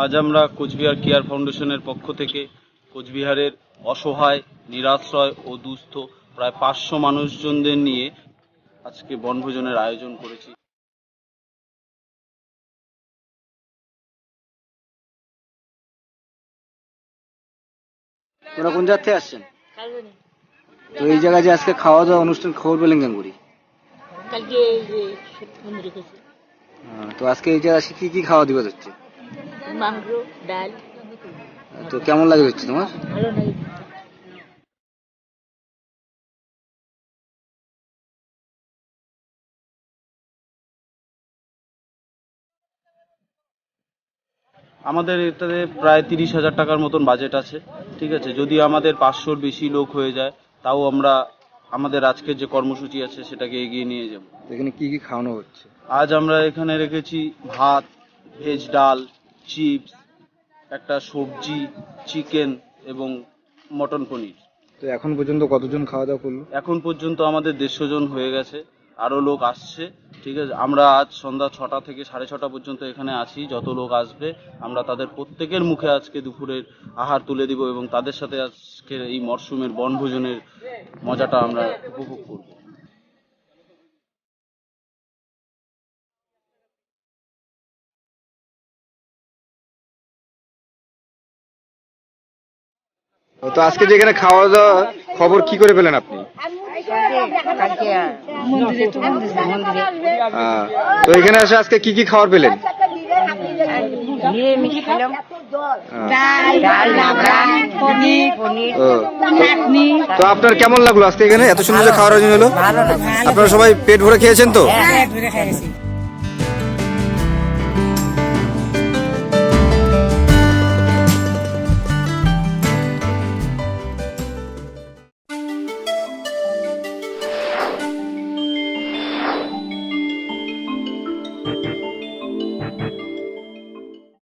আজ আমরা কোচবিহার কেয়ার ফাউন্ডেশনের পক্ষ থেকে কোচবিহারের অসহায়, নিরাশ্রয় ও দুস্থ প্রায় 500 মানুষজনদের নিয়ে আজকে বনভোজনের আয়োজন করেছি। তোরা কোন জায়গা থেকে আসছেন? তো এই জায়গায় যে আজকে খাওয়া দাওয়া অনুষ্ঠান খবর পেলেন কেন করি? কালকে তো আজকে এই জায়গায় কি কি খাওয়া দিবস হচ্ছে? মাংস, ডাল। তো কেমন লাগে হচ্ছে তোমার? ভালো লাগে। আমাদের এটাতে প্রায় 30,000 টাকার মতন বাজেট আছে। ঠিক আছে, যদি আমাদের 500-র বেশি লোক হয়ে যায় তাও আমরা আমাদের আজকের যে কর্মসূচি আছে সেটাকে এগিয়ে নিয়ে যাব। এখানে কি কি খাওয়ানো হচ্ছে? আজ আমরা এখানে রেখেছি ভাত, ভেজ ডাল, চিপস, একটা সবজি, চিকেন এবং মটন পনির। তো এখন পর্যন্ত কতজন খাওয়া দাওয়া করলো? এখন পর্যন্ত আমাদের 150 জন হয়ে গেছে, আরও লোক আসছে। ঠিক আছে, আমরা আজ সন্ধ্যা 6টা থেকে 6:30 পর্যন্ত এখানে আছি। যত লোক আসবে আমরা তাদের প্রত্যেকের মুখে আজকে দুপুরের আহার তুলে দিব এবং তাদের সাথে আজকে এই মরশুমের বনভোজনের মজাটা আমরা উপভোগ করব। তো আজকে যে এখানে খাওয়া দাওয়া খবর কি করে পেলেন আপনি? তো এখানে এসে আজকে কি কি খাবার পেলেন? তো আপনার কেমন লাগলো আজকে এখানে এত সুন্দর যে খাওয়ার আয়োজন হলো? আপনারা সবাই পেট ভরে খেয়েছেন তো?